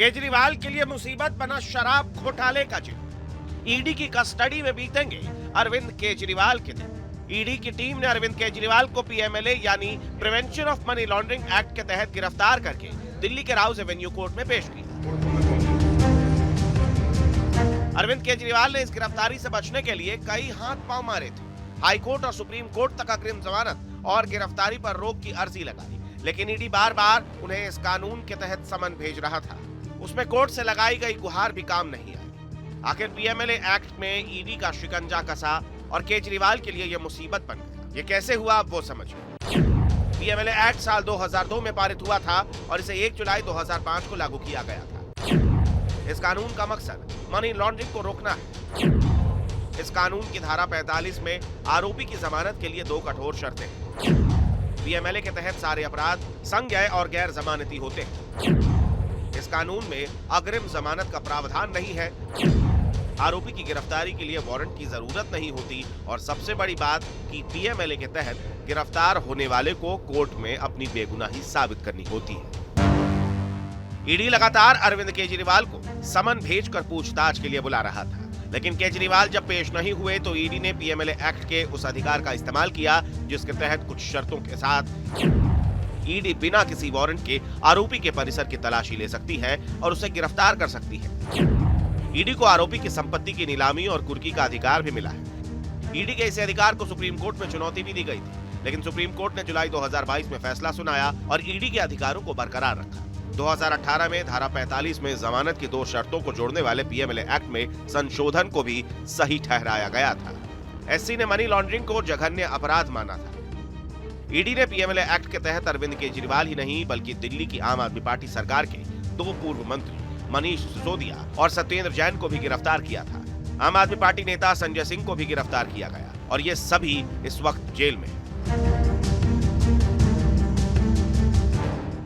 केजरीवाल के लिए मुसीबत बना शराब घोटाले का जिक्र। ईडी की कस्टडी में बीतेंगे अरविंद केजरीवाल के दिन। ईडी की टीम ने अरविंद केजरीवाल को पीएमएलए यानी prevention of money laundering act के तहत गिरफ्तार करके दिल्ली के राउज एवेन्यू कोर्ट में पेश किया। अरविंद केजरीवाल ने इस गिरफ्तारी से बचने के लिए कई हाथ पांव मारे थे। हाईकोर्ट और सुप्रीम कोर्ट तक अग्रिम जमानत और गिरफ्तारी पर रोक की अर्जी लगाई, लेकिन ईडी बार बार उन्हें इस कानून के तहत समन भेज रहा था। उसमें कोर्ट से लगाई गई गुहार भी काम नहीं आई। आखिर पीएमएलए एक्ट में ईडी का शिकंजा कसा और केजरीवाल के लिए यह मुसीबत बन गया। ये कैसे हुआ अब वो समझिए। पीएमएलए एक्ट साल 2002 में पारित हुआ था और इसे 1 जुलाई 2005 को लागू किया गया था। इस कानून का मकसद मनी लॉन्ड्रिंग को रोकना है। इस कानून की धारा 45 में आरोपी की जमानत के लिए 2 कठोर शर्तें हैं। पीएमएलए के तहत सारे अपराध संज्ञेय और गैर जमानती होते हैं। इस कानून में अग्रिम जमानत का प्रावधान नहीं है। आरोपी की गिरफ्तारी के लिए वारंट की जरूरत नहीं होती और सबसे बड़ी बात कि पीएमएलए के तहत गिरफ्तार होने वाले को कोर्ट में अपनी बेगुनाही साबित करनी होती है। ईडी लगातार अरविंद केजरीवाल को समन भेजकर पूछताछ के लिए बुला रहा था, लेकिन केजरीवाल जब पेश नहीं हुए तो ईडी ने पीएमएलए एक्ट के उस अधिकार का इस्तेमाल किया जिसके तहत कुछ शर्तों के साथ ईडी बिना किसी वारंट के आरोपी के परिसर की तलाशी ले सकती है और उसे गिरफ्तार कर सकती है। ईडी को आरोपी की संपत्ति की नीलामी और कुर्की का अधिकार भी मिला है। ईडी के इस अधिकार को सुप्रीम कोर्ट में चुनौती भी दी गई थी, लेकिन सुप्रीम कोर्ट ने जुलाई 2022 में फैसला सुनाया और ईडी के अधिकारों को बरकरार रखा। 2018 में धारा 45 में जमानत की 2 शर्तों को जोड़ने वाले पीएमएलए एक्ट में संशोधन को भी सही ठहराया गया था। एससी ने मनी लॉन्ड्रिंग को जघन्य अपराध माना था। ईडी ने पीएमएलए एक्ट के तहत अरविंद केजरीवाल ही नहीं बल्कि दिल्ली की आम आदमी पार्टी सरकार के 2 पूर्व मंत्री मनीष सिसोदिया और सत्येंद्र जैन को भी गिरफ्तार किया था। आम आदमी पार्टी नेता संजय सिंह को भी गिरफ्तार किया गया और ये सभी इस वक्त जेल में।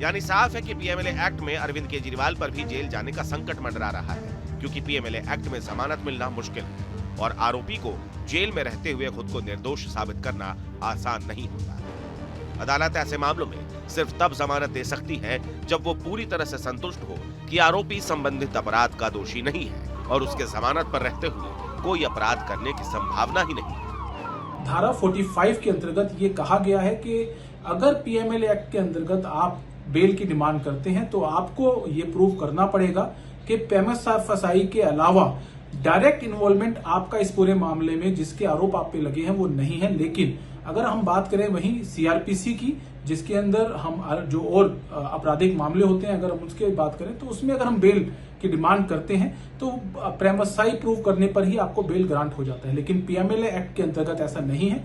यानी साफ है कि पीएमएलए एक्ट में अरविंद केजरीवाल पर भी जेल जाने का संकट मंडरा रहा है, क्योंकि पीएमएलए एक्ट में जमानत मिलना मुश्किल है और आरोपी को जेल में रहते हुए खुद को निर्दोष साबित करना आसान नहीं होता। अदालत ऐसे मामलों में सिर्फ तब जमानत दे सकती है जब वो पूरी तरह से संतुष्ट हो कि आरोपी संबंधित अपराध का दोषी नहीं है और उसके जमानत पर रहते हुए कोई अपराध करने की संभावना ही नहीं। धारा 45 के अंतर्गत ये कहा गया है कि अगर पीएमएलए एक्ट के अंतर्गत आप बेल की डिमांड करते हैं तो आपको ये प्रूव करना पड़ेगा कि पेमसाई के अलावा डायरेक्ट इन्वॉल्वमेंट आपका इस पूरे मामले में जिसके आरोप आप पे लगे हैं वो नहीं है। लेकिन अगर हम बात करें वहीं सीआरपीसी की, जिसके अंदर हम जो और आपराधिक मामले होते हैं, अगर हम उसकी बात करें तो उसमें अगर हम बेल की डिमांड करते हैं तो पेमसाई प्रूव करने पर ही आपको बेल ग्रांट हो जाता है, लेकिन पीएमएलए एक्ट के अंतर्गत ऐसा नहीं है।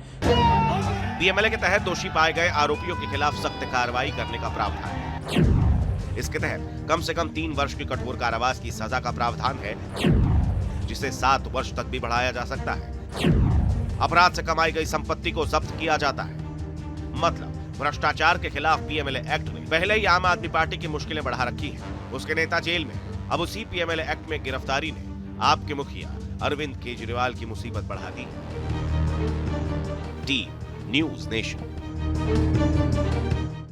पीएमएलए के तहत दोषी पाए गए आरोपियों के खिलाफ सख्त कार्रवाई करने का प्रावधान है। इसके तहत कम से कम 3 वर्ष की कठोर कारावास की सजा का प्रावधान है, जिसे 7 वर्ष तक भी बढ़ाया जा सकता है। अपराध से कमाई गई संपत्ति को जब्त किया जाता है। मतलब भ्रष्टाचार के खिलाफ पीएमएलए एक्ट ने पहले ही आम आदमी पार्टी की मुश्किलें बढ़ा रखी हैं। उसके नेता जेल में, अब उसी पीएमएलए एक्ट में गिरफ्तारी ने आपके मुखिया अरविंद केजरीवाल की मुसीबत बढ़ा दी है। D news nation.